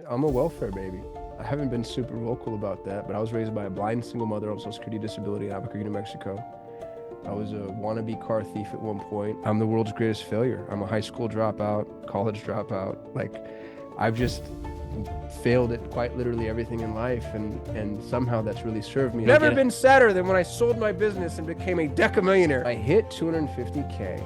I'm a welfare baby. I haven't been super vocal about that, but I was raised by a blind single mother on Social Security disability in Albuquerque, New Mexico. I was a wannabe car thief at one point. I'm the world's greatest failure. I'm a high school dropout, college dropout. I've just failed at quite literally everything in life, and somehow that's really served me. Never been sadder than when I sold my business and became a decamillionaire. I hit 250K,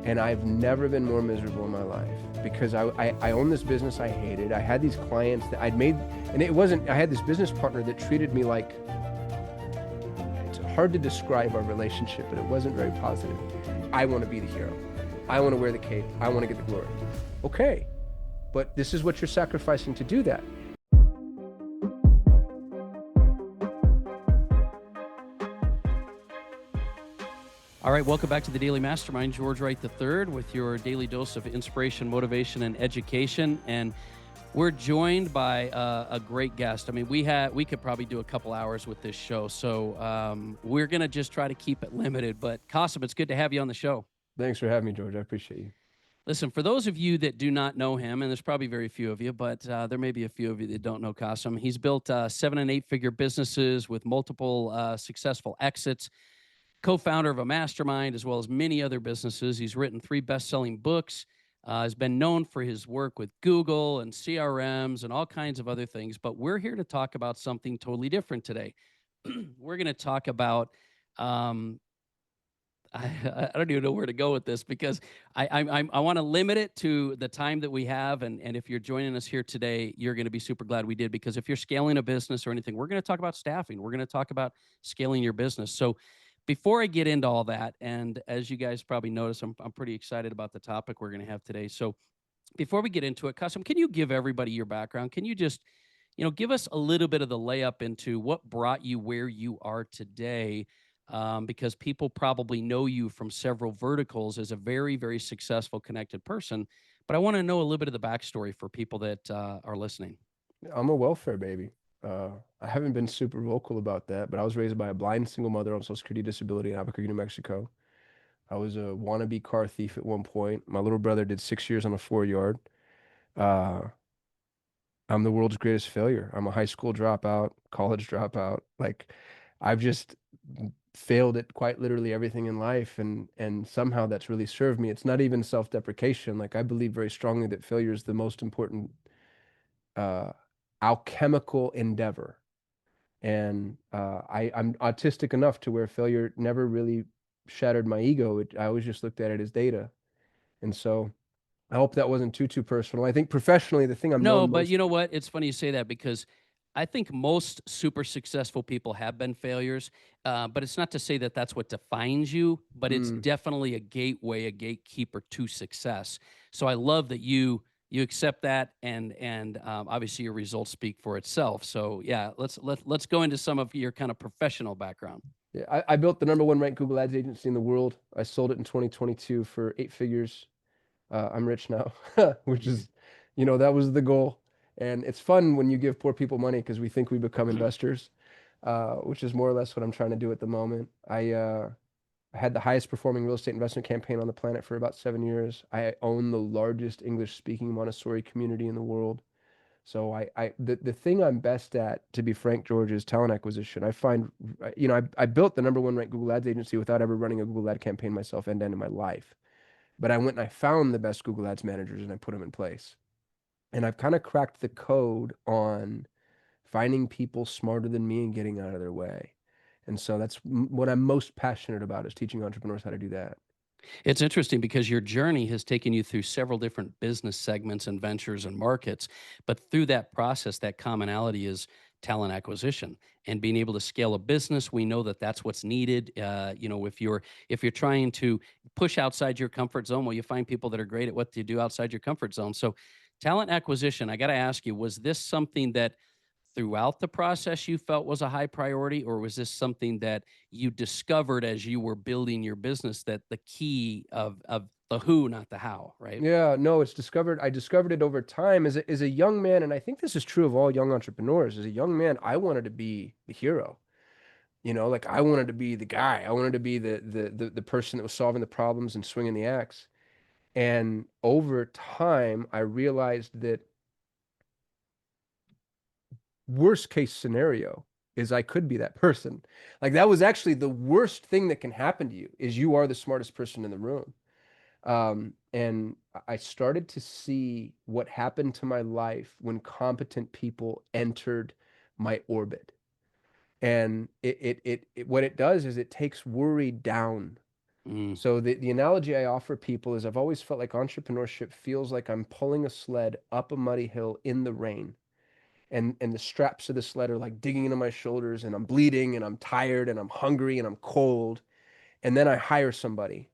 and I've never been more miserable in my life because I owned this business I hated. I had these clients that I'd made, and it wasn't, I had this business partner that treated me like, it's hard to describe our relationship, but it wasn't very positive. I want to be the hero. I want to wear the cape. I want to get the glory. Okay, but this is what you're sacrificing to do that. All right, welcome back to the Daily Mastermind. George Wright III with your daily dose of inspiration, motivation, and education. And we're joined by a great guest. I mean, we could probably do a couple hours with this show, so we're going to just try to keep it limited. But Kasim, it's good to have you on the show. Thanks for having me, George. I appreciate you. Listen, for those of you that do not know him, and there's probably very few of you, but there may be a few of you that don't know Kasim. He's built 7- and 8-figure businesses with multiple successful exits. Co-founder of a mastermind, as well as many other businesses. He's written 3 best-selling books, has been known for his work with Google and CRMs and all kinds of other things. But we're here to talk about something totally different today. We're going to talk about, I don't even know where to go with this because I want to limit it to the time that we have. And if you're joining us here today, you're going to be super glad we did, because if you're scaling a business or anything, we're going to talk about staffing. We're going to talk about scaling your business. So before I get into all that, and as you guys probably notice, I'm pretty excited about the topic we're going to have today. So before we get into it, Kasim, can you give everybody your background? Can you just, give us a little bit of the layup into what brought you where you are today? Because people probably know you from several verticals as a very, very successful, connected person. But I want to know a little bit of the backstory for people that are listening. I'm a welfare baby. I haven't been super vocal about that, but I was raised by a blind single mother on Social Security disability in Albuquerque, New Mexico. I was a wannabe car thief at one point. My little brother did 6 years on a 4-yard. Uh, I'm the world's greatest failure. I'm a high school dropout, college dropout. I've just failed at quite literally everything in life, and somehow that's really served me. It's not even self-deprecation. Like, I believe very strongly that failure is the most important uh, alchemical endeavor. And I'm autistic enough to where failure never really shattered my ego. I always just looked at it as data. And so I hope that wasn't too personal. I think professionally, the thing I'm No, known but most. you know what? It's funny you say that, because I think most super successful people have been failures. But it's not to say that that's what defines you, but it's Mm, definitely a gateway, a gatekeeper to success. So I love that you accept that, and obviously your results speak for itself. So yeah, let's go into some of your kind of professional background. yeah, I built the #1 ranked Google Ads agency in the world. I sold it in 2022 for 8 figures. I'm rich now, which is, that was the goal. And it's fun when you give poor people money because we think we become investors, which is more or less what I'm trying to do at the moment. I had the highest performing real estate investment campaign on the planet for about 7 years. I own the largest English speaking Montessori community in the world. So the thing I'm best at, to be frank, George, is talent acquisition. I find, I built the #1 ranked Google Ads agency without ever running a Google ad campaign myself end to end in my life. But I went and I found the best Google Ads managers and I put them in place. And I've kind of cracked the code on finding people smarter than me and getting out of their way. And so that's what I'm most passionate about, is teaching entrepreneurs how to do that. It's interesting because your journey has taken you through several different business segments and ventures and markets, but through that process, that commonality is talent acquisition and being able to scale a business. We know that that's what's needed. If you're trying to push outside your comfort zone, well, you find people that are great at what you do outside your comfort zone. So, talent acquisition. I got to ask you, was this something that throughout the process you felt was a high priority, or was this something that you discovered as you were building your business, that the key of the who, not the how, right? Yeah, no, it's discovered. I discovered it over time as a young man, and I think this is true of all young entrepreneurs. As a young man, I wanted to be the hero. Like, I wanted to be the guy. I wanted to be the person that was solving the problems and swinging the axe. And over time, I realized that worst case scenario is I could be that person. Like that was actually the worst thing that can happen to you is you are the smartest person in the room. And I started to see what happened to my life when competent people entered my orbit. And what it does is it takes worry down. Mm. So the analogy I offer people is I've always felt like entrepreneurship feels like I'm pulling a sled up a muddy hill in the rain. And the straps of the sled are like digging into my shoulders and I'm bleeding and I'm tired and I'm hungry and I'm cold. And then I hire somebody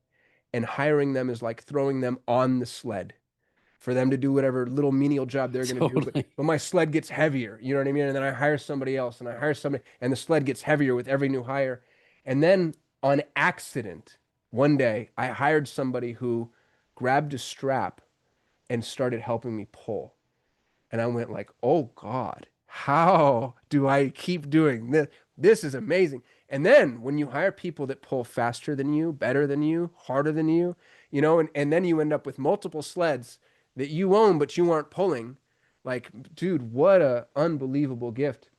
and hiring them is like throwing them on the sled for them to do whatever little menial job they're going to do. But, Totally. but my sled gets heavier, you know what I mean? And then I hire somebody else and I hire somebody and the sled gets heavier with every new hire. And then on accident, one day I hired somebody who grabbed a strap and started helping me pull. And I went like, "Oh God, how do I keep doing this? This is amazing." And then when you hire people that pull faster than you, better than you, harder than you, and then you end up with multiple sleds that you own but you aren't pulling. Like, dude, what a unbelievable gift.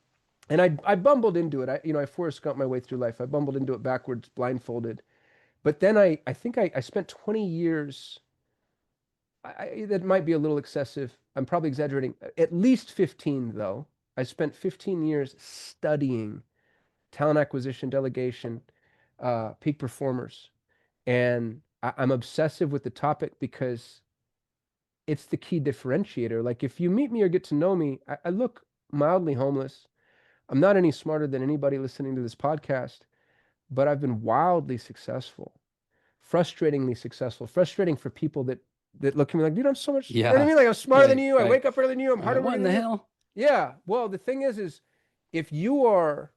And I bumbled into it. I Forrest Gump my way through life. I bumbled into it backwards, blindfolded. But then I think I spent 20 years. That might be a little excessive. I'm probably exaggerating. At least 15, though. I spent 15 years studying talent acquisition, delegation, peak performers. And I'm obsessive with the topic because it's the key differentiator. Like if you meet me or get to know me, I look mildly homeless. I'm not any smarter than anybody listening to this podcast, but I've been wildly successful, frustratingly successful, frustrating for people that look at me like, dude, I'm so much, you know what I Yeah. mean? Like I'm smarter than Right. you. I Right. wake up earlier than you. I'm Right. harder What working in than the you. hell? Yeah. Well, the thing is if you are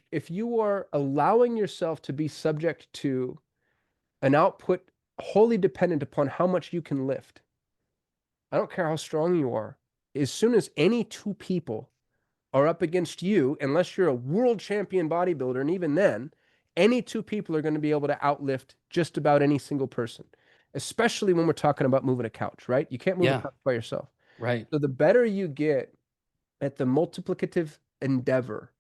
if you are allowing yourself to be subject to an output wholly dependent upon how much you can lift, I don't care how strong you are. As soon as any two people are up against you, unless you're a world champion bodybuilder, and even then, any two people are going to be able to outlift just about any single person, especially when we're talking about moving a couch, right? You can't move a Yeah. couch by yourself. Right. So the better you get at the multiplicative endeavor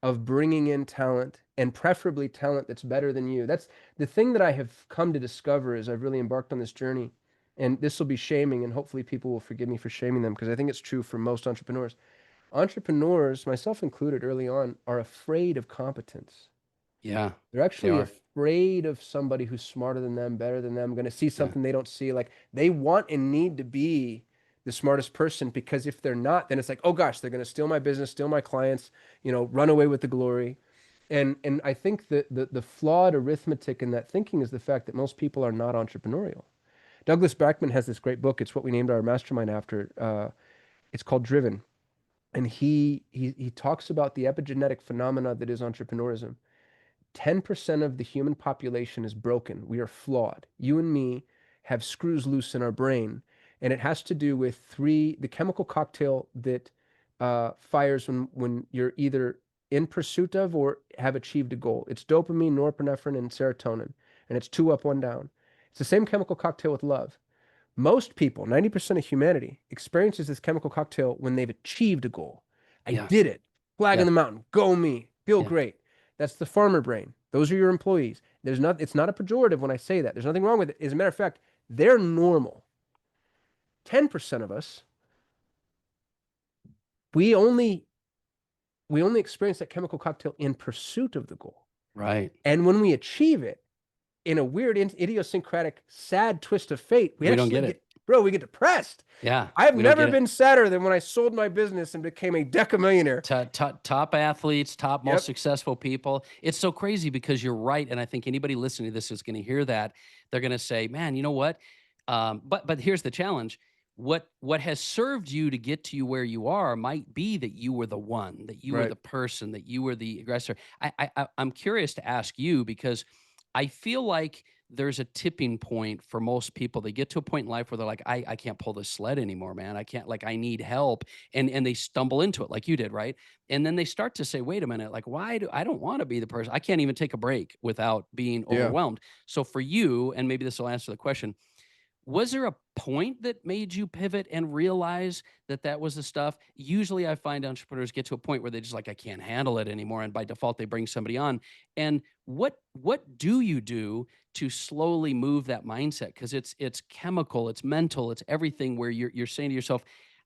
of bringing in talent and preferably talent that's better than you. That's the thing that I have come to discover as I've really embarked on this journey. And this will be shaming, and hopefully people will forgive me for shaming them because I think it's true for most entrepreneurs. Entrepreneurs, myself included early on, are afraid of competence. Yeah. They're They actually are. afraid of somebody who's smarter than them, better than them, going to see Yeah. something they don't see. Like they want and need to be the smartest person because if they're not, then it's like, oh gosh, they're going to steal my business, steal my clients, run away with the glory. And I think that the flawed arithmetic in that thinking is the fact that most people are not entrepreneurial. Douglas Backman has this great book. It's what we named our mastermind after. It's called Driven, and he talks about the epigenetic phenomena that is entrepreneurism. 10% of the human population is broken. We are flawed. You and me have screws loose in our brain. And it has to do with the chemical cocktail that fires when you're either in pursuit of or have achieved a goal. It's dopamine, norepinephrine, and serotonin. And it's two up, one down. It's the same chemical cocktail with love. Most people, 90% of humanity, experiences this chemical cocktail when they've achieved a goal. I Yeah. did it. Flag in Yeah. the mountain. Go me. Feel Yeah. great. That's the farmer brain. Those are your employees. It's not a pejorative when I say that. There's nothing wrong with it. As a matter of fact, they're normal. 10% of us, we only we only experience that chemical cocktail in pursuit of the goal. Right. And when we achieve it, in a weird idiosyncratic sad twist of fate, we We don't actually get it. we get depressed. Yeah. I have We don't never get it. been sadder than when I sold my business and became a decamillionaire. Top athletes, top most Yep. successful people. It's so crazy because you're right, and I think anybody listening to this is going to hear that. They're going to say, "Man, you know what?" But here's the challenge: what has served you to get to you where you are might be that you were the one, that you were Right. the person, that you were the aggressor. I'm curious to ask you because I feel like there's a tipping point for most people. They get to a point in life where they're like, I can't pull this sled anymore, man. I can't, like, I need help. And they stumble into it like you did, right? And then they start to say, wait a minute, like, why do I don't want to be the person? I can't even take a break without being Yeah. overwhelmed. So for you, and maybe this will answer the question, Was there a point that made you pivot and realize that that was the stuff? Usually I find entrepreneurs get to a point where they just like, I can't handle it anymore. And by default, they bring somebody on. And what do you do to slowly move that mindset? Because it's chemical, it's mental, it's everything where you're saying to yourself,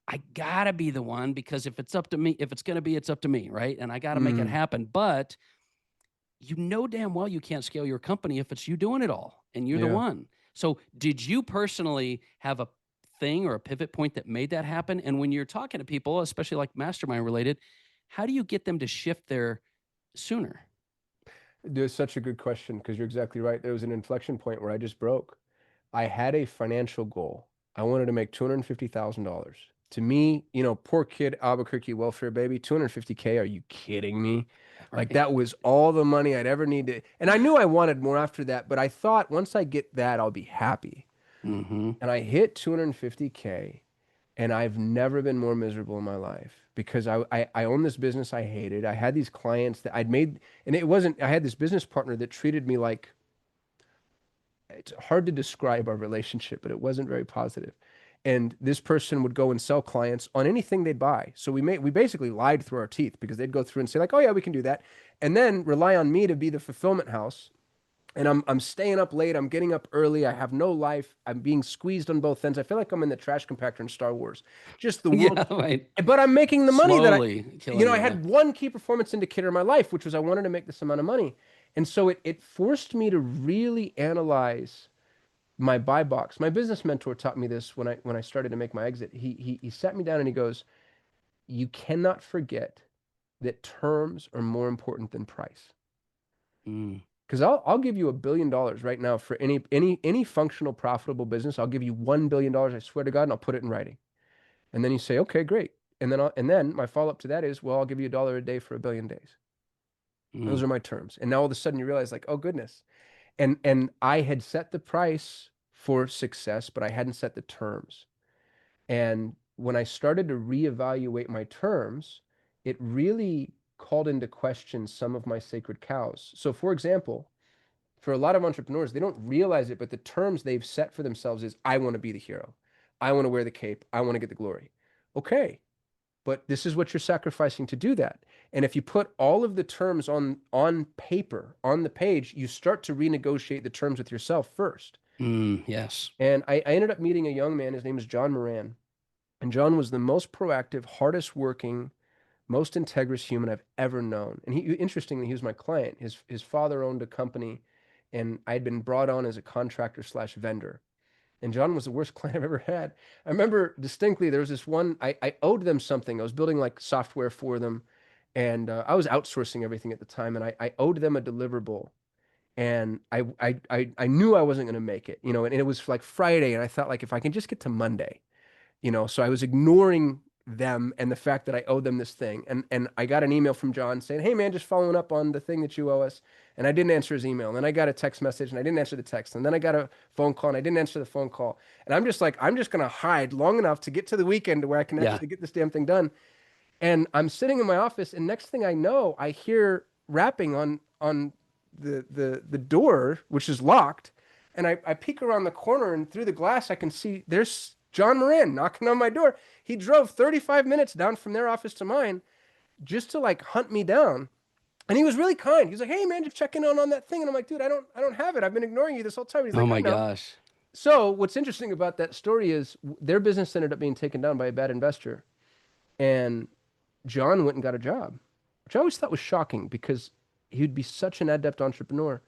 I gotta be the one because if it's up to me, if it's gonna be, it's up to me, right? And I gotta make it Mm, happen. But you know damn well you can't scale your company if it's you doing it all and you're the yeah. one. So, did you personally have a thing or a pivot point that made that happen? And when you're talking to people, especially like mastermind related, how do you get them to shift there sooner? There's such a good question because you're exactly right. There was an inflection point where I just broke. I had a financial goal. I wanted to make $250,000. To me, poor kid, Albuquerque welfare baby, 250K. Are you kidding me? Like Right. that was all the money I'd ever need to. And I knew I wanted more after that, but I thought once I get that, I'll be happy. Mm-hmm. And I hit 250K, and I've never been more miserable in my life because I own this business I hated. I had these clients that I'd made, and it wasn't, I had this business partner that treated me like, it's hard to describe our relationship, but it wasn't very positive. And this person would go and sell clients on anything they'd buy. So we basically lied through our teeth because they'd go through and say like, "Oh yeah, we can do that," and then rely on me to be the fulfillment house. And I'm staying up late. I'm getting up early. I have no life. I'm being squeezed on both ends. I feel like I'm in the trash compactor in Star Wars. Just the Yeah, world, right. but I'm making the money that Slowly killing I you. Yeah. had one key performance indicator in my life, which was I wanted to make this amount of money. And so it forced me to really analyze my buy box. My business mentor taught me this when I started to make my exit. He sat me down and he goes, "You cannot forget that terms are more important than price." Mm, Because I'll give you $1 billion right now for any functional profitable business. I'll give you $1 billion. I swear to God, and I'll put it in writing. And then you say, okay, great. And then my follow up to that is, well, I'll give you $1 a day for 1 billion days. Those mm, are my terms. And now all of a sudden you realize, like, oh goodness. And I had set the price for success, but I hadn't set the terms. And when I started to reevaluate my terms, it really called into question some of my sacred cows. So, for example, for a lot of entrepreneurs, they don't realize it, but the terms they've set for themselves is I want to be the hero. I want to wear the cape. I want to get the glory. Okay, but this is what you're sacrificing to do that. And if you put all of the terms on paper, on the page, you start to renegotiate the terms with yourself first. yes. And I ended up meeting a young man. His name is John Moran. And John was the most proactive, hardest working, most integrous human I've ever known. And interestingly, he was my client. His father owned a company, and I had been brought on as a contractor slash vendor. And John was the worst client I've ever had. I remember distinctly there was this one, I owed them something. I was building like software for them, and I was outsourcing everything at the time, and I owed them a deliverable. And I knew I wasn't going to make it, and it was like Friday, and I thought like if I can just get to Monday, so I was ignoring them and the fact that I owed them this thing. And I got an email from John saying, "Hey man, just following up on the thing that you owe us." And I didn't answer his email. And then I got a text message and I didn't answer the text. And then I got a phone call and I didn't answer the phone call. And I'm just like, I'm just gonna hide long enough to get to the weekend where I can Yeah. actually get this damn thing done. And I'm sitting in my office, and next thing I know, I hear rapping on the door, which is locked. And I peek around the corner, and through the glass, I can see there's John Moran knocking on my door. He drove 35 minutes down from their office to mine just to like hunt me down. And he was really kind. He's like, "Hey man, just checking on that thing." And I'm like, "Dude, I don't have it. I've been ignoring you this whole time." He's Oh like, "I my know." gosh. So what's interesting about that story is their business ended up being taken down by a bad investor, and John went and got a job, which I always thought was shocking because he'd be such an adept entrepreneur.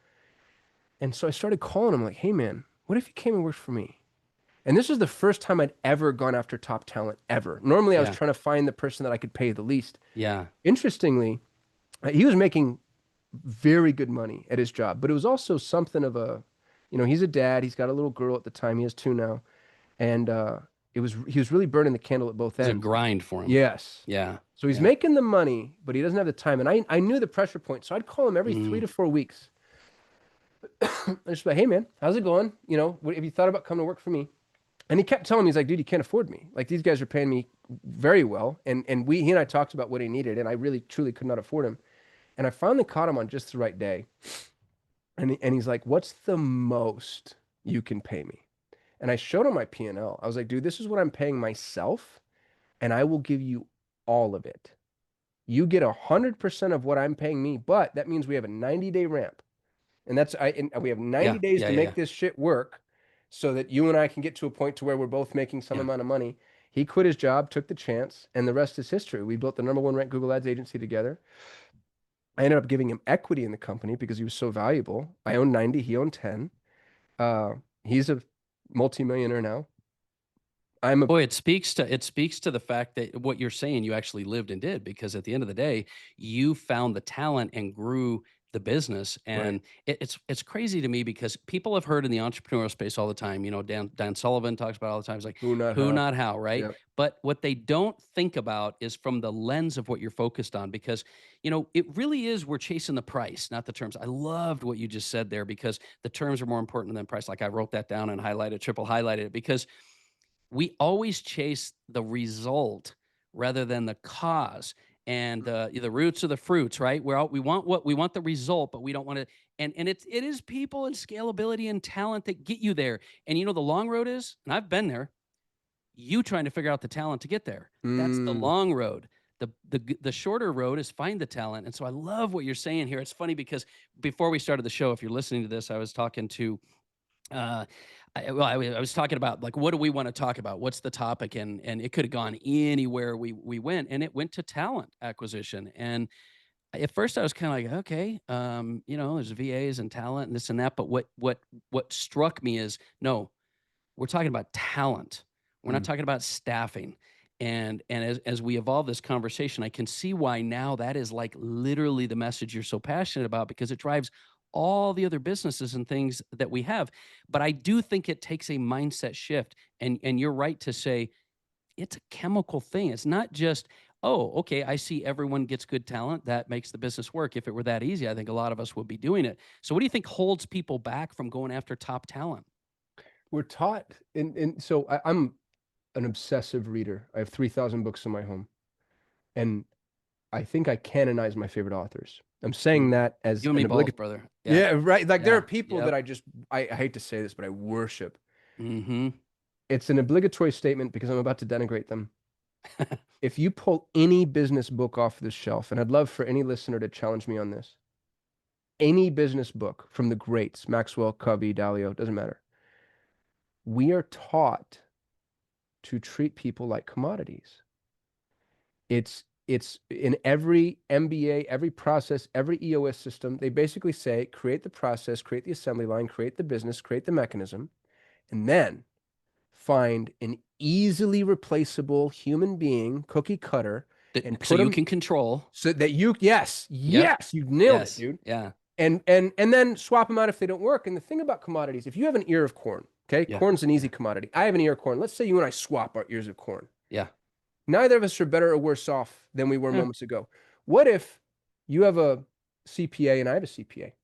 And so I started calling him like, "Hey man, what if you came and worked for me?" And this was the first time I'd ever gone after top talent ever. Normally I was Yeah. trying to find the person that I could pay the least. Yeah. Interestingly, he was making very good money at his job, but it was also something of a, he's a dad. He's got a little girl at the time. He has two now. And he was really burning the candle at both It's a ends. grind for him. Yes. Yeah. So he's Yeah. making the money, but he doesn't have the time. And I knew the pressure point. So I'd call him every three Mm, to 4 weeks. I just like, "Hey man, how's it going? Have you thought about coming to work for me?" And he kept telling me, he's like, "Dude, you can't afford me. Like these guys are paying me very well." And he and I talked about what he needed, and I really truly could not afford him. And I finally caught him on just the right day. And he's like, "What's the most you can pay me?" And I showed him my P&L. I was like, dude, this is what I'm paying myself, and I will give you all of it. You get 100% of what I'm paying me, but that means we have a 90-day ramp. And we have 90 Yeah, days yeah, to yeah, make yeah. this shit work so that you and I can get to a point to where we're both making some Yeah. amount of money. He quit his job, took the chance, and the rest is history. We built the #1 ranked Google Ads agency together. I ended up giving him equity in the company because he was so valuable. I own 90, he owned 10. He's a multimillionaire now. I'm a Boy, it speaks to the fact that what you're saying you actually lived and did, because at the end of the day, you found the talent and grew the business. right. And it's crazy to me because people have heard in the entrepreneurial space all the time. Dan Sullivan talks about it all the time. It's like Who, not who, how. not how, right? Yep. But what they don't think about is from the lens of what you're focused on, because it really is, we're chasing the price, not the terms. I loved what you just said there, because the terms are more important than price. Like, I wrote that down and highlighted, triple highlighted it, because we always chase the result rather than the cause, and the roots of the fruits, right? We want the result, but we don't want to. And it is people and scalability and talent that get you there. And the long road is, and I've been there, you trying to figure out the talent to get there. That's the Mm, long road. The shorter road is find the talent. And so I love what you're saying here. It's funny because before we started the show, if you're listening to this, I was talking to uh, I was talking about, like, what do we want to talk about? What's the topic? And it could have gone anywhere we went, and it went to talent acquisition. And at first I was kind of like, okay, there's VAs and talent and this and that. But what struck me is, no, we're talking about talent. We're not mm. talking about staffing. And as we evolve this conversation, I can see why now that is like literally the message you're so passionate about, because it drives all the other businesses and things that we have. But I do think it takes a mindset shift. And you're right to say it's a chemical thing. It's not just, oh, okay, I see everyone gets good talent. That makes the business work. If it were that easy, I think a lot of us would be doing it. So what do you think holds people back from going after top talent? We're taught, and so I'm an obsessive reader. I have 3,000 books in my home, and I think I canonize my favorite authors. I'm saying Mm. that as You and me an both, obligatory. brother. Yeah. Yeah, right. Like there are Yeah. people that Yep. I hate to say this, but I worship. Mm-hmm. It's an obligatory statement because I'm about to denigrate them. If you pull any business book off the shelf, and I'd love for any listener to challenge me on this, any business book from the greats, Maxwell, Covey, Dalio, doesn't matter. We are taught to treat people like commodities. It's in every MBA, every process, every EOS system. They basically say create the process, create the assembly line, create the business, create the mechanism, and then find an easily replaceable human being, cookie cutter, and So put you them can control. so that yes, Yep. yes, you nailed it, Yes. dude. Yeah. And then swap them out if they don't work. And the thing about commodities, if you have an ear of corn, okay, Yeah. corn's an easy Yeah. commodity. I have an ear of corn. Let's say you and I swap our ears of corn. Yeah. Neither of us are better or worse off than we were Yeah. moments ago. What if you have a CPA and I have a CPA?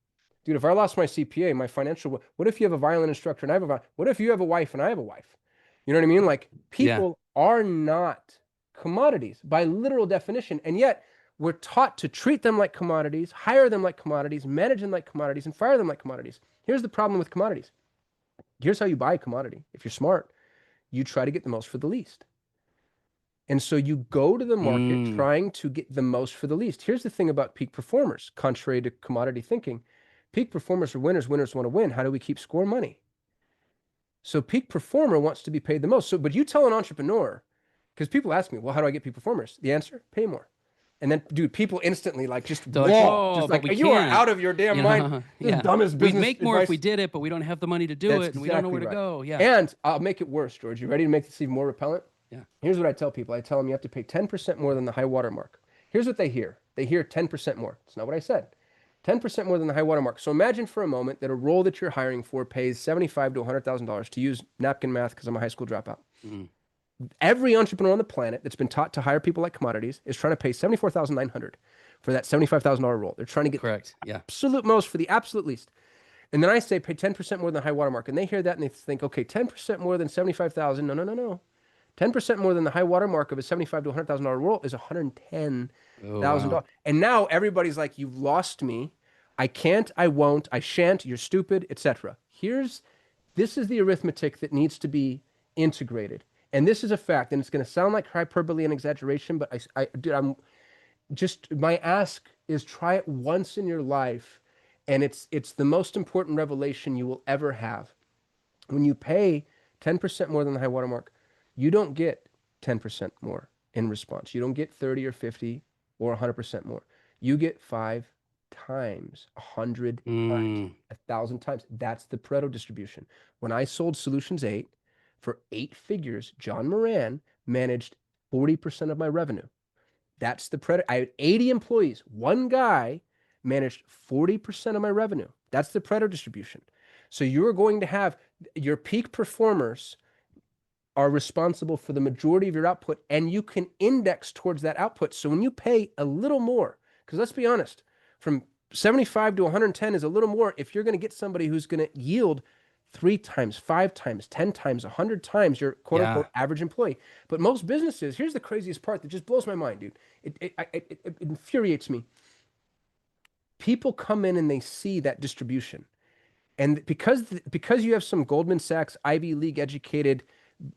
Dude, if I lost my CPA, my financial, what if you have a violin instructor and I have a violin? What if you have a wife and I have a wife? You know what I mean? Like Yeah. people are not commodities by literal definition. And yet we're taught to treat them like commodities, hire them like commodities, manage them like commodities, and fire them like commodities. Here's the problem with commodities. Here's how you buy a commodity. If you're smart, you try to get the most for the least. And so you go to the market Mm. trying to get the most for the least. Here's the thing about peak performers, contrary to commodity thinking. Peak performers are winners. Winners want to win. How do we keep score money? So peak performer wants to be paid the most. So, but you tell an entrepreneur, because people ask me, well, how do I get peak performers? The answer, pay more. And then, dude, people instantly like just They're like, wall, whoa, just but like we you are can't. out of your damn mind. The Yeah. dumbest We'd business make more if we advice. did it, but we don't have the money to do That's it, and we don't know exactly where to right. go. Yeah. And I'll make it worse, George. You ready to make this even more repellent? Yeah. Here's what I tell people. I tell them you have to pay 10% more than the high water mark. Here's what they hear. They hear 10% more. It's not what I said. 10% more than the high water mark. So imagine for a moment that a role that you're hiring for pays $75 to $100,000, to use napkin math because I'm a high school dropout. Mm. Every entrepreneur on the planet that's been taught to hire people like commodities is trying to pay $74,900 for that $75,000 role. They're trying to get the Correct. Yeah. absolute most for the absolute least. And then I say pay 10% more than the high water mark. And they hear that and they think, okay, 10% more than 75,000. No, no, no, no. 10% more than the high water mark of a 75 to $100,000 role is Oh, $110,000. wow. And now everybody's like, you've lost me. I can't, I won't, I shan't, you're stupid, etc. Here's This is the arithmetic that needs to be integrated. And this is a fact, and it's going to sound like hyperbole and exaggeration, but dude, I'm just, my ask is try it once in your life, and it's the most important revelation you will ever have. When you pay 10% more than the high water mark, you don't get 10% more in response. You don't get 30 or 50 or 100% more. You get 5 times, 100 times, Mm, 1,000 times. That's the Pareto distribution. When I sold Solutions 8 for 8 figures, John Moran managed 40% of my revenue. That's the Pareto. I had 80 employees. One guy managed 40% of my revenue. That's the Pareto distribution. So you're going to have your peak performers are responsible for the majority of your output, and you can index towards that output. So when you pay a little more, because let's be honest, from 75 to 110 is a little more if you're going to get somebody who's going to yield 3 times, 5 times, 10 times, 100 times your quote yeah. unquote average employee. But most businesses, here's the craziest part that just blows my mind, dude. It infuriates me. People come in and they see that distribution. And because you have some Goldman Sachs Ivy League educated,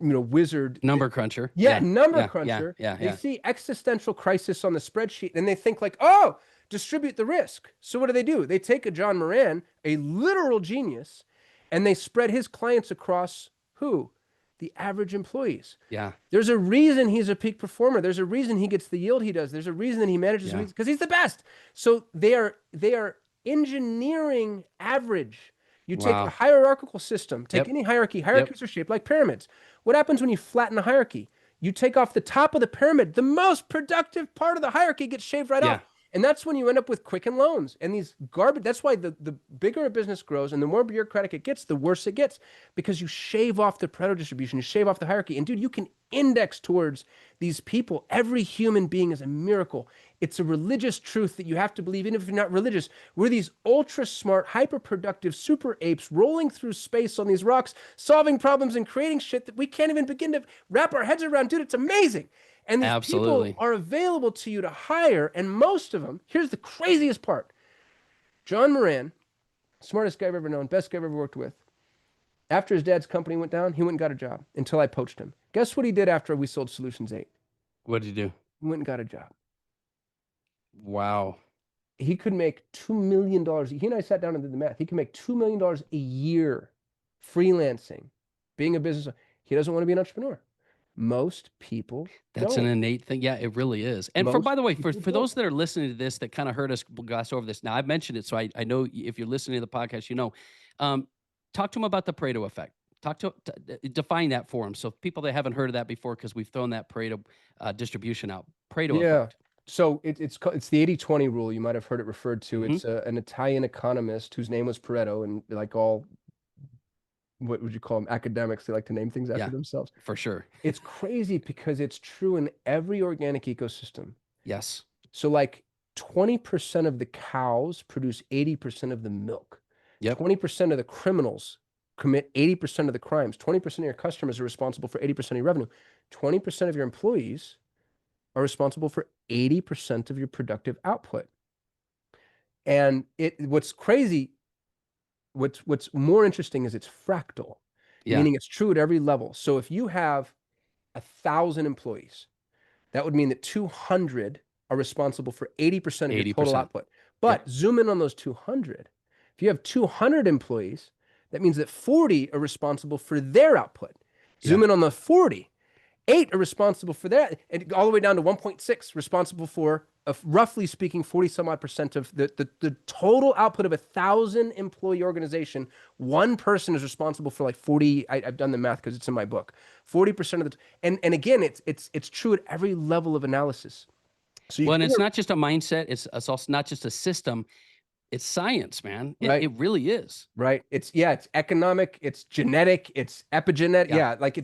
wizard, Number cruncher. yeah, Yeah. number Yeah. Yeah. cruncher, Yeah. they Yeah. see existential crisis on the spreadsheet and they think like, oh, distribute the risk. So what do? They take a John Moran, a literal genius, and they spread his clients across who? The average employees. Yeah. There's a reason he's a peak performer. There's a reason he gets the yield he does. There's a reason that he manages Yeah. because he's the best. So they are engineering average. You take a Wow. hierarchical system, take Yep. any hierarchy. Yep. Hierarchies are shaped like pyramids. What happens when you flatten a hierarchy? You take off the top of the pyramid. The most productive part of the hierarchy gets shaved right Yeah. off. And that's when you end up with Quicken Loans and these garbage. That's why the bigger a business grows and the more bureaucratic it gets, the worse it gets because you shave off the Pareto distribution, you shave off the hierarchy. And dude, you can index towards these people. Every human being is a miracle. It's a religious truth that you have to believe, even if you're not religious. We're these ultra smart, hyper productive super apes rolling through space on these rocks, solving problems and creating shit that we can't even begin to wrap our heads around. Dude, it's amazing. And these people Absolutely. are available to you to hire. And most of them, here's the craziest part. John Moran, smartest guy I've ever known, best guy I've ever worked with. After his dad's company went down, he went and got a job until I poached him. Guess what he did after we sold Solutions 8? What did you do? He went and got a job. Wow. He could make $2 million. He and I sat down and did the math. He could make $2 million a year freelancing, being a business. He doesn't want to be an entrepreneur. Most people That's an don't. innate thing. Yeah, it really is. And Most by the way, people for those don't. that are listening to this that kind of heard us gloss over this, now I've mentioned it, so I know if you're listening to the podcast, you know. Um, talk to them about the Pareto effect. Define that for them. So people that haven't heard of that before, because we've thrown that Pareto distribution out. Pareto Yeah. effect. So it's the 80-20 rule. You might have heard it referred to. Hmm. It's an Italian economist whose name was Pareto, and like all, what would you call them, academics, they like to name things after Yeah, themselves. for sure. It's crazy because it's true in every organic ecosystem. Yes. So like 20% of the cows produce 80% of the milk. Yep. 20% of the criminals commit 80% of the crimes. 20% of your customers are responsible for 80% of your revenue. 20% of your employees are responsible for 80% of your productive output. And what's crazy, what's more interesting is it's fractal, Yeah. meaning it's true at every level. So if you have 1,000 employees, that would mean that 200 are responsible for 80% of your total 80%. output. Yep. But zoom in on those 200. If you have 200 employees, that means that 40 are responsible for their output. Zoom Yeah. in on the 40. 8 are responsible for that, and all the way down to 1.6 responsible for, roughly speaking, 40 some odd percent of the total output of 1,000 employee organization. One person is responsible for like 40. I've done the math because it's in my book. 40% of the, and again, it's true at every level of analysis. So you Well, and figure, it's not just a mindset. It's also not just a system. It's science, man. It, right? it really is. Right. It's economic, it's genetic, it's epigenetic. Yeah. Yeah, like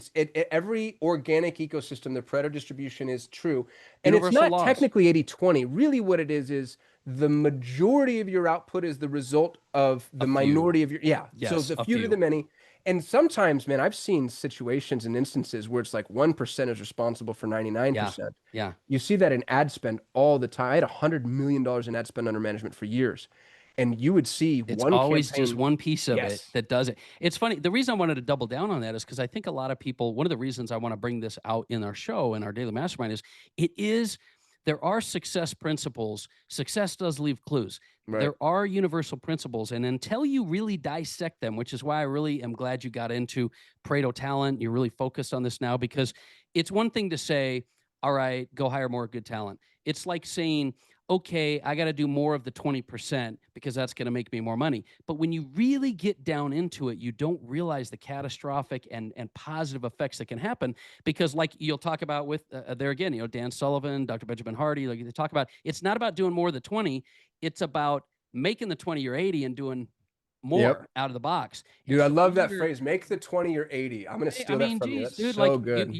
every organic ecosystem, the Pareto distribution is true. And it's Universal not laws. technically 80-20. Really what it is the majority of your output is the result of A the few. minority of your, yeah. So Yes, the a few to few. the many. And sometimes, man, I've seen situations and instances where it's like 1% is responsible for Yeah. 99%. Yeah. You see that in ad spend all the time. I had $100 million in ad spend under management for years. and you would see It's one always just campaign. one piece of it Yes. that does it. It's funny. The reason I wanted to double down on that is because I think a lot of people, one of the reasons I want to bring this out in our show, in our daily mastermind, is it is, there are success principles. Success does leave clues. Right. There are universal principles. And until you really dissect them, which is why I really am glad you got into Pareto talent, you're really focused on this now, because it's one thing to say, all right, go hire more good talent. It's like saying, okay, I got to do more of the 20% because that's going to make me more money. But when you really get down into it, you don't realize the catastrophic and positive effects that can happen. Because, like you'll talk about with there again, Dan Sullivan, Dr. Benjamin Hardy, like they talk about, it's not about doing more of the 20, it's about making the 20 your 80 and doing Yep. more out of the box. And Dude, I so love that either, phrase. Make the 20 or 80. I'm gonna I steal that mean, from you. geez, That's dude, like so good.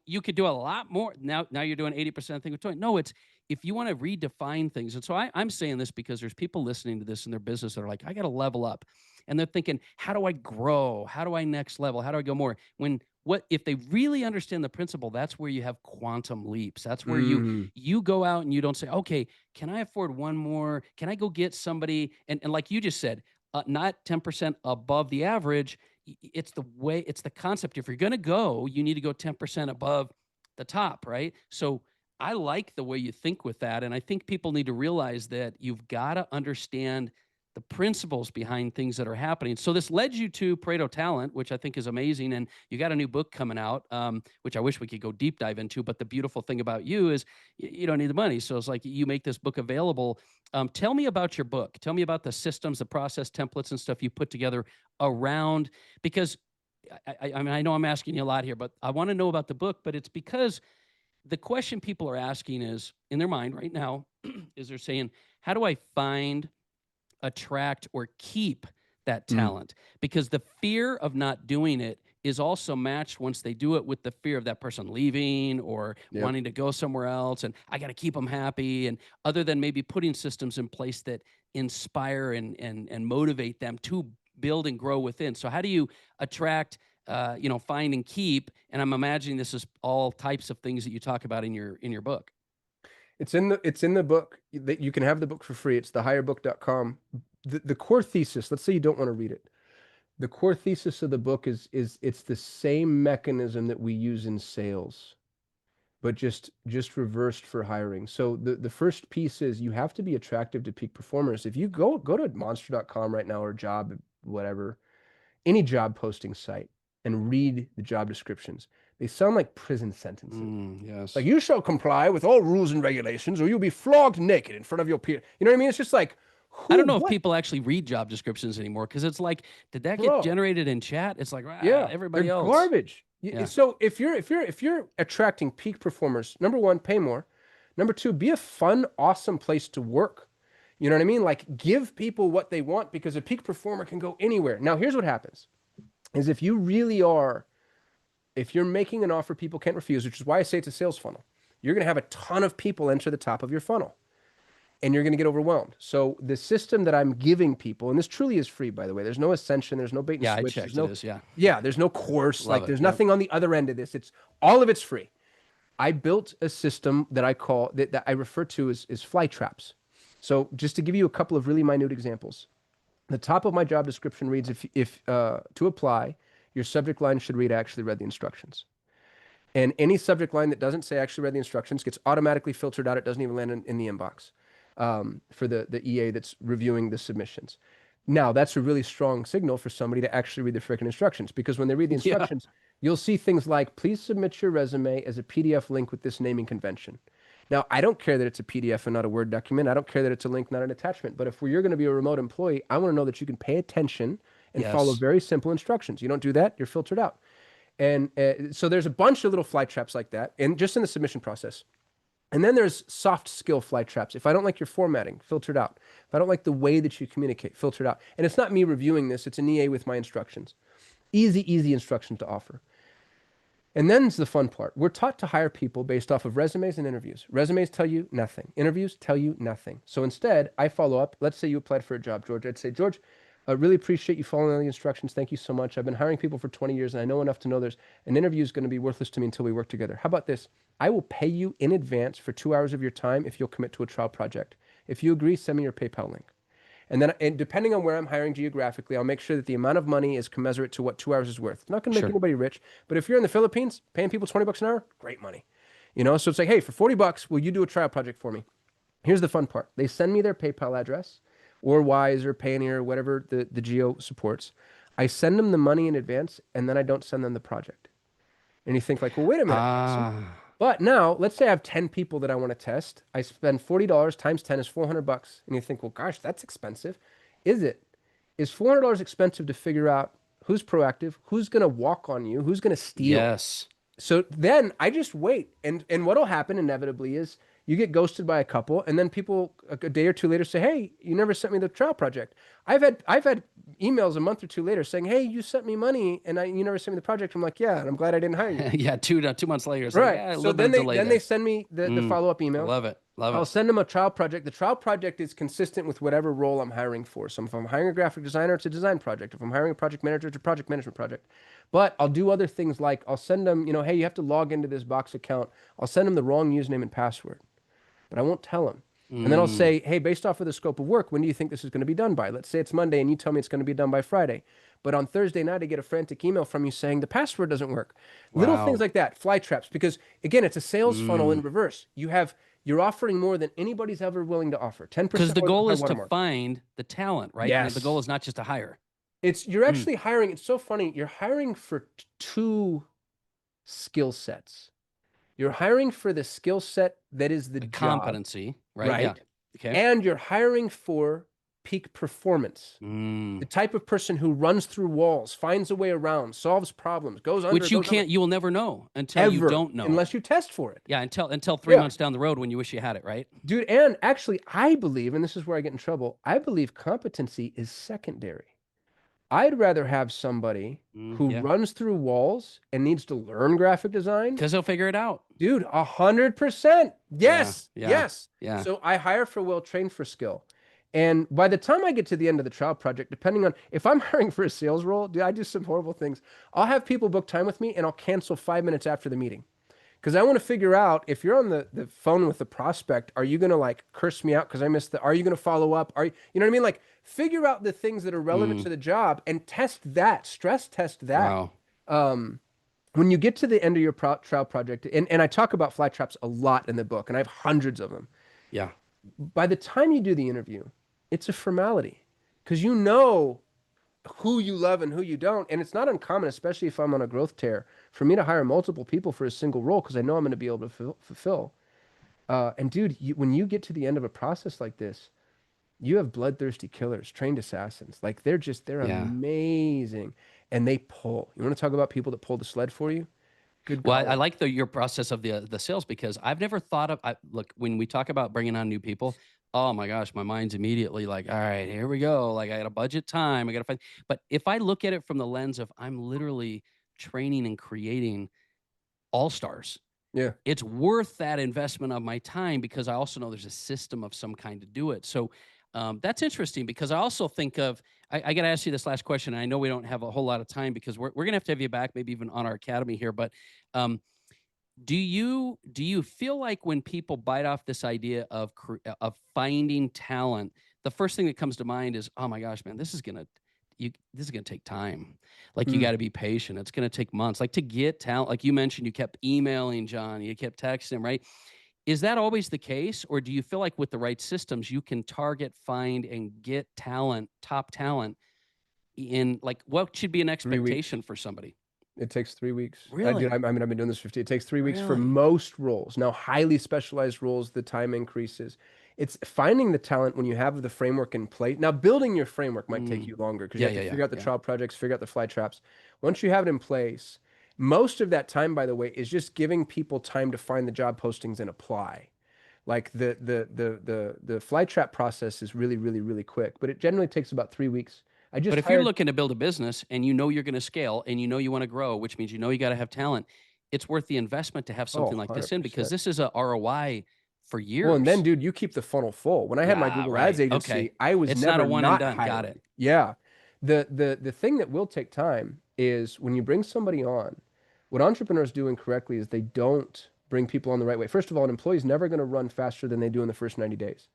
you could do a lot more. Now you're doing 80% thing with 20. No, it's, if you want to redefine things. And so I'm saying this because there's people listening to this in their business that are like, I got to level up. And they're thinking, how do I grow? How do I next level? How do I go more? When, what if they really understand the principle, that's where you have quantum leaps. That's where Mm, you go out and you don't say, okay, can I afford one more? Can I go get somebody? And like you just said, not 10% above the average. It's the way, it's the concept. If you're going to go, you need to go 10% above the top, right? So I like the way you think with that. And I think people need to realize that you've got to understand the principles behind things that are happening. So this led you to Pareto Talent, which I think is amazing. And you got a new book coming out, which I wish we could go deep dive into. But the beautiful thing about you is you don't need the money. So it's like you make this book available. Tell me about your book. Tell me about the systems, the process, templates, and stuff you put together around, because I mean, I know I'm asking you a lot here, but I want to know about the book. But it's because the question people are asking is, in their mind right now, is they're saying, how do I find, attract, or keep that mm, talent? Because the fear of not doing it is also matched once they do it with the fear of that person leaving or yep. wanting to go somewhere else. And I got to keep them happy. And other than maybe putting systems in place that inspire and motivate them to build and grow within. So how do you attract, find and keep? And I'm imagining this is all types of things that you talk about in your book. It's in the book that you can have the book for free. It's thehigherbook.com. The core thesis, let's say you don't want to read it. The core thesis of the book is it's the same mechanism that we use in sales, but just reversed for hiring. So the first piece is you have to be attractive to peak performers. If you go to monster.com right now, or job whatever, any job posting site, and read the job descriptions, they sound like prison sentences. Like, Yes. you shall comply with all rules and regulations, or you'll be flogged naked in front of your peer. You know what I mean? It's just like, I who, don't know if what, people actually read job descriptions anymore because it's like, did that get bro? generated in chat? It's like, Yeah, they're everybody else. garbage. Yeah. So if you're attracting peak performers, number one, pay more. Number two, be a fun, awesome place to work. You know what I mean? Like, give people what they want, because a peak performer can go anywhere. Now, here's what happens: is if you really are, if you're making an offer people can't refuse, which is why I say it's a sales funnel, you're going to have a ton of people enter the top of your funnel, and you're going to get overwhelmed. So the system that I'm giving people, and this truly is free, by the way, there's no ascension, there's no bait and Yeah, I switch, there's checked. It no, is. Yeah. yeah, there's no course, Love like it. there's Yep. nothing on the other end of this. It's all of it's free. I built a system that I call that I refer to as fly traps. So just to give you a couple of really minute examples, the top of my job description reads, if to apply, your subject line should read, "I actually read the instructions." And any subject line that doesn't say "I actually read the instructions" gets automatically filtered out. It doesn't even land in the inbox for the EA that's reviewing the submissions. Now, that's a really strong signal for somebody to actually read the freaking instructions, because when they read the Yeah. instructions, you'll see things like, "Please submit your resume as a PDF link with this naming convention." Now, I don't care that it's a PDF and not a Word document. I don't care that it's a link, not an attachment. But if you're going to be a remote employee, I want to know that you can pay attention and follow Yes. very simple instructions. You don't do that, you're filtered out. And so there's a bunch of little fly traps like that, and just in the submission process. And then there's soft skill fly traps. If I don't like your formatting, filtered out. If I don't like the way that you communicate, filtered out. And it's not me reviewing this, it's an EA with my instructions. Easy, easy instructions to offer. And then's the fun part. We're taught to hire people based off of resumes and interviews. Resumes tell you nothing. Interviews tell you nothing. So instead, I follow up. Let's say you applied for a job, George. I'd say, "George, I really appreciate you following all the instructions. Thank you so much. I've been hiring people for 20 years, and I know enough to know there's an interview is going to be worthless to me until we work together. How about this? I will pay you in advance for 2 hours of your time if you'll commit to a trial project. If you agree, send me your PayPal link." And then, and depending on where I'm hiring geographically, I'll make sure that the amount of money is commensurate to what 2 hours is worth. It's not going to make Sure. anybody rich, but if you're in the Philippines, paying people $20 an hour, great money. So it's like, hey, for $40, will you do a trial project for me? Here's the fun part. They send me their PayPal address or Wise or Payoneer or whatever the geo supports. I send them the money in advance, and then I don't send them the project. And you think like, well, wait a minute, Kasim. Ah, But now, let's say I have 10 people that I want to test. I spend $40 times 10 is $400. And you think, well, gosh, that's expensive. Is it? Is $400 expensive to figure out who's proactive, who's going to walk on you, who's going to steal? yes. So then I just wait. And what'll happen inevitably is you get ghosted by a couple, and then people a day or two later say, hey, you never sent me the trial project. I've had emails a month or two later saying, hey, you sent me money and you never sent me the project. I'm like, yeah, and I'm glad I didn't hire you. Yeah, 2 months later, it's like, Right. yeah, a So little bit then of they delay then they there. send me the Mm, follow-up I email. love it. Love I'll it. send them a trial project. The trial project is consistent with whatever role I'm hiring for. So if I'm hiring a graphic designer, it's a design project. If I'm hiring a project manager, it's a project management project. But I'll do other things like I'll send them, hey, you have to log into this box account. I'll send them the wrong username and password, but I won't tell them. And then I'll Mm, say, hey, based off of the scope of work, when do you think this is going to be done by? Let's say it's Monday and you tell me it's going to be done by Friday. But on Thursday night, I get a frantic email from you saying the password doesn't work. Little things wow. like that, fly traps, because again, it's a sales funnel in Mm. reverse. You're offering more than anybody's ever willing to offer. Because 10% the more than goal high is to watermark. find the talent, right? The goal Yes. is not just to hire. You're Mm, actually hiring. It's so funny. You're hiring for two skill sets. You're hiring for the skill set that is the a job, competency, right? Yeah. right? Okay. And you're hiring for peak performance. The Mm. type of person who runs through walls, finds a way around, solves problems, goes under, Which you goes over, can't, you will never know until you ever, don't know. unless you test for it. Yeah, until three Yeah. months down the road when you wish you had it, right? Dude, and actually, I believe, and this is where I get in trouble, I believe competency is secondary. I'd rather have somebody Mm, who yeah. runs through walls and needs to learn graphic design. Because they'll figure it out. Dude, 100%. Yeah. Yes, Yeah. yes. Yeah. So I hire for will, train for skill. And by the time I get to the end of the trial project, depending on if I'm hiring for a sales role, dude, I do some horrible things. I'll have people book time with me and I'll cancel 5 minutes after the meeting. Because I want to figure out if you're on the phone with the prospect, are you going to like curse me out because I missed are you going to follow up? You know what I mean? Like figure out the things that are relevant Mm, to the job and test that, stress test that. wow. Um, when you get to the end of your trial project, and I talk about fly traps a lot in the book, and I have hundreds of them. Yeah. By the time you do the interview, it's a formality because you know who you love and who you don't. And it's not uncommon, especially if I'm on a growth tear, for me to hire multiple people for a single role because I know I'm going to be able to fulfill. And dude, when you get to the end of a process like this, you have bloodthirsty killers, trained assassins. Like they're Yeah. amazing. And they pull. You want to talk about people that pull the sled for you? Good Well, I golly. like your process of the sales because I've never thought of. Look, when we talk about bringing on new people, oh my gosh, my mind's immediately like, all right, here we go. Like I got a budget time, I got to find. But if I look at it from the lens of I'm literally training and creating all stars, Yeah. it's worth that investment of my time because I also know there's a system of some kind to do it. So that's interesting because I also think of, I got to ask you this last question. And I know we don't have a whole lot of time because we're going to have you back, maybe even on our academy here. But um, do you feel like when people bite off this idea of finding talent, the first thing that comes to mind is, oh my gosh, man, this is gonna take time. Like you Mm. got to be patient. It's gonna take months. Like to get talent, like you mentioned, you kept emailing John, you kept texting him, right? Is that always the case, or do you feel like with the right systems you can target, find, and get talent, top talent in like what should be an 3 weeks. expectation for somebody? It takes 3 weeks. Really, I mean, I've been doing this 50. It takes 3 weeks for really. most roles. Now, highly specialized roles, the time increases. It's finding the talent when you have the framework in place. Now, building your framework might take Mm. you longer because you Yeah, have to yeah, yeah, figure out the yeah. trial projects, figure out the fly traps. Once you have it in place, most of that time, by the way, is just giving people time to find the job postings and apply. Like the fly trap process is really, really, really quick, but it generally takes about 3 weeks. I But just if you're hired. looking to build a business and you know you're going to scale and you know you want to grow, which means you know you got to have talent, it's worth the investment to have Oh, something like this in because 100%. this is a ROI for Well, and then, years. dude, you keep the funnel full. When I had my Yeah, Google Ads right. Okay. agency, I was It's not a never one and not done. Got it. hiring. Yeah. The thing that will take time is when you bring somebody on, what entrepreneurs do incorrectly is they don't bring people on the right way. First of all, an employee is never going to run faster than they do in the first 90 days.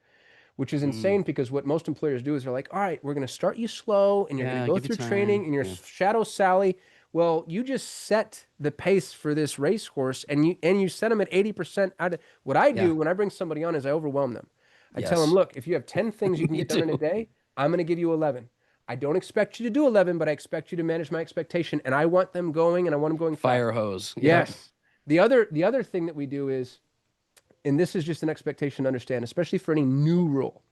which is Mm. insane because what most employers do is they're like, all right, we're going to start you slow and you're going to Yeah, go give you through training time. and you're Yeah. shadow Sally. Well, you just set the pace for this racehorse and you set them at 80% out of what I Yeah. do when I bring somebody on is I overwhelm them. I tell them, Yes. look, if you have 10 things you can Me get done too. in a day, I'm going to give you 11. I don't expect you to do 11, but I expect you to manage my expectation and I want them going and I want them going fast. Fire hose. Yep. Yes. The other thing that we do is, and this is just an expectation to understand, especially for any new role.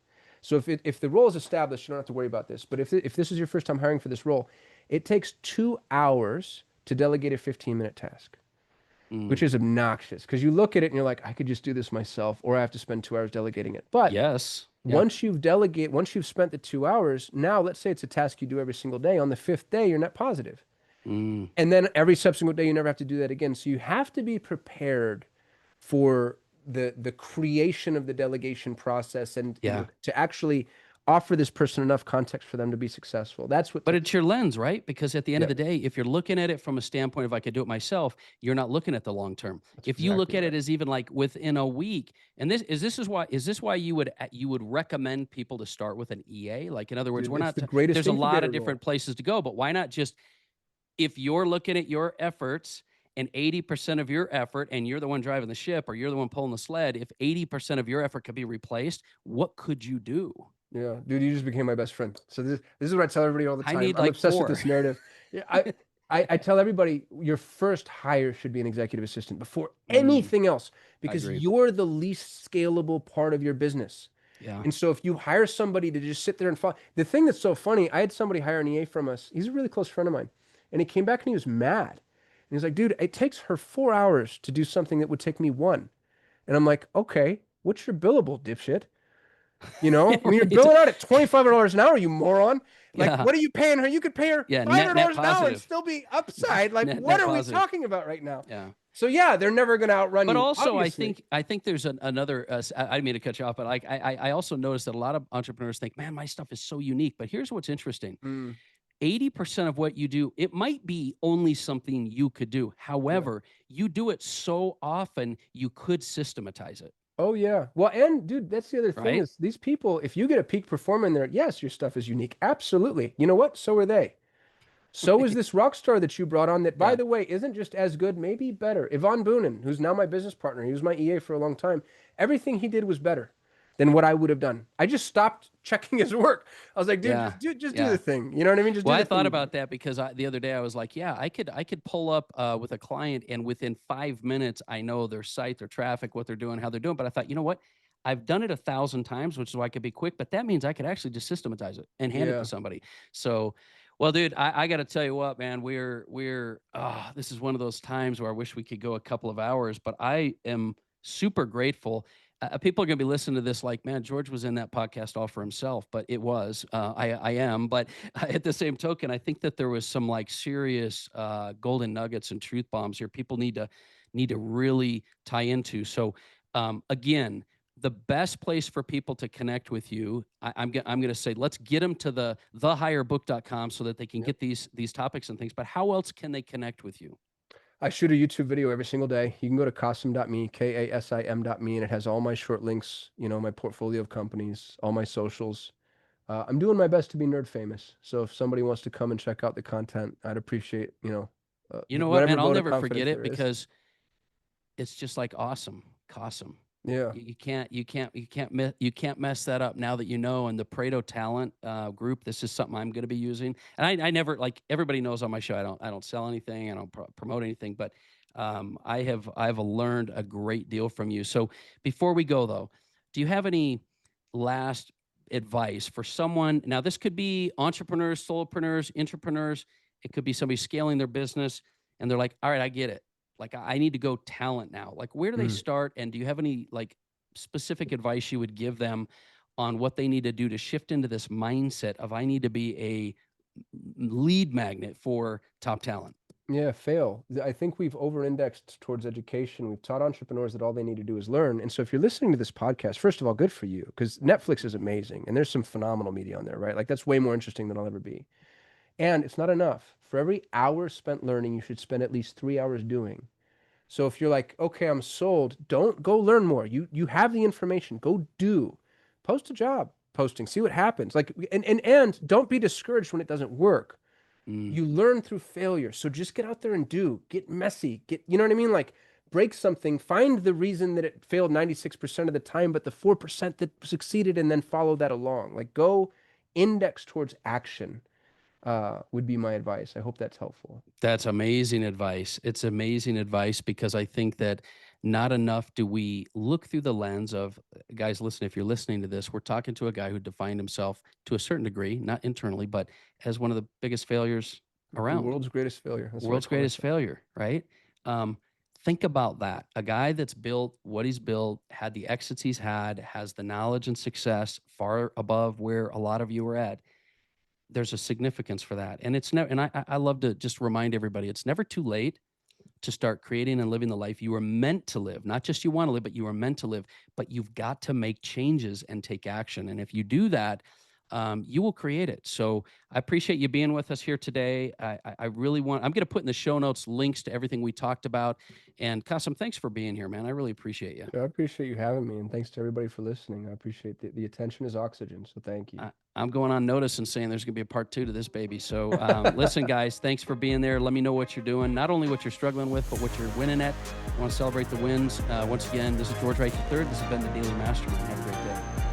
So if the role is established, you don't have to worry about this. But if this is your first time hiring for this role, it takes 2 hours to delegate a 15-minute task, which Mm. is obnoxious because you look at it and you're like, I could just do this myself, or I have to spend 2 hours delegating it. But Yes. Yeah. once you've spent the 2 hours, now let's say it's a task you do every single day. On the fifth day, you're net positive. Mm. And then every subsequent day, you never have to do that again. So you have to be prepared for the creation of the delegation process and Yeah. to actually offer this person enough context for them to be successful. That's what But takes. it's your lens, right? Because at the end of Yeah, the day, if you're looking at it from a standpoint of I could do it myself, you're not looking at the long term. that's If you look exactly at right. it as even like within a week, and this is why you would recommend people to start with an EA? Like in other words, Dude, we're it's not the greatest there's a lot of incubator different role. places to go, but why not just if you're looking at your efforts and 80% of your effort and you're the one driving the ship or you're the one pulling the sled, if 80% of your effort could be replaced, what could you do? Yeah, dude, you just became my best friend. So this is what I tell everybody all the I time. need I'm like obsessed with four. this narrative. Yeah, I tell everybody your first hire should be an executive assistant before Mm, anything else I because agree. you're the least scalable part of your business. Yeah. And so if you hire somebody to just sit there and follow, the thing that's so funny, I had somebody hire an EA from us. He's a really close friend of mine. And he came back and he was mad. And he's like, dude, it takes her 4 hours to do something that would take me one. And I'm like, okay, what's your billable, dipshit? Yeah, When you're right. billing out at $2,500 an hour, you moron. Like, Yeah. what are you paying her? You could pay her Yeah. $500 Net an hour and positive. still be upside. Like, Net what net are we positive. talking about right now? Yeah. So yeah, they're never going to outrun But you, also, I obviously. think I think there's another. I didn't mean to cut you off, but I also noticed that a lot of entrepreneurs think, man, my stuff is so unique. But here's what's interesting: Mm, 80% of what you do, it might be only something you could do. yeah. However, you do it so often, you could systematize it, Oh yeah. Well, and dude, that's the other thing right? is these people, if you get a peak performer in there, yes, your stuff is unique. Absolutely. You know what? So are they. So is Right. this rock star that you brought on that, by Yeah. the way, isn't just as good, maybe better. Yvonne Boonen, who's now my business partner, he was my EA for a long time. Everything he did was better than what I would have done. I just stopped checking his work. I was like, dude, Yeah. just do the Yeah. thing. You know what I mean? Just do Well, I the thing thought you do. about that because the other day I was like, yeah, I could pull up with a client and within 5 minutes I know their site, their traffic, what they're doing, how they're doing. But I thought, you know what? I've done it 1,000 times, which is why I could be quick. But that means I could actually just systematize it and hand it to Yeah. somebody. So, well, dude, I got to tell you what, man, this is one of those times where I wish we could go a couple of hours, but I am super grateful. People are going to be listening to this like, man, George was in that podcast all for himself, but it was. I am. But at the same token, I think that there was some like serious golden nuggets and truth bombs here. People need to really tie into. So again, the best place for people to connect with you, I'm going to say, let's get them to thehigherbook.com so that they can Yep. get these topics and things. But how else can they connect with you? I shoot a YouTube video every single day. You can go to kasim.me, Kasim.me, and it has all my short links, my portfolio of companies, all my socials. I'm doing my best to be nerd famous. So if somebody wants to come and check out the content, I'd appreciate, You know what, whatever man? I'll vote of never forget confidence it there is. because it's just like awesome. Yeah. You can't mess that up now that you know. And the Pareto Talent group, this is something I'm going to be using. And I never like everybody knows on my show. I don't sell anything. I don't promote anything. But I've learned a great deal from you. So before we go though, do you have any last advice for someone? Now this could be entrepreneurs, solopreneurs, entrepreneurs. It could be somebody scaling their business, and they're like, all right, I get it, like I need to go talent now. Like where do they Mm. start? And do you have any like specific advice you would give them on what they need to do to shift into this mindset of I need to be a lead magnet for top talent? Yeah, fail. I think we've over-indexed towards education. We've taught entrepreneurs that all they need to do is learn. And so if you're listening to this podcast, first of all, good for you, because Netflix is amazing and there's some phenomenal media on there, right? Like that's way more interesting than I'll ever be. And it's not enough. For every hour spent learning, you should spend at least 3 hours doing. So if you're like, okay, I'm sold, don't go learn more. You have the information. Go do. post a job posting, see what happens. Like, and don't be discouraged when it doesn't work. Mm. You learn through failure. So just get out there and get messy, you know what I mean? Like, break something, find the reason that it failed 96% of the time, but the 4% that succeeded, and then follow that along. Like, go index towards action, would be my advice. I hope that's helpful. That's amazing advice. It's amazing advice because I think that not enough do we look through the lens of, guys, listen, if you're listening to this, we're talking to a guy who defined himself to a certain degree, not internally, but as one of the biggest failures The around. world's greatest failure. That's what I World's call greatest myself. failure, right? Um, think about that. A guy that's built what he's built, had the exits he's had, has the knowledge and success far above where a lot of you are at. There's a significance for that. And it's never, and I love to just remind everybody, it's never too late to start creating and living the life you are meant to live. Not just you want to live, but you are meant to live. But you've got to make changes and take action. And if you do that, you will create it. So I appreciate you being with us here today. I really want, I'm going to put in the show notes links to everything we talked about. And Kasim, thanks for being here, man. I really appreciate you. I appreciate you having me, and thanks to everybody for listening. I appreciate the attention is oxygen, so thank you. I'm going on notice and saying there's going to be a part 2 to this baby. So listen, guys, thanks for being there. Let me know what you're doing, not only what you're struggling with, but what you're winning at. I want to celebrate the wins. Once again, this is George Wright III. This has been the Daily Mastermind. Have a great day.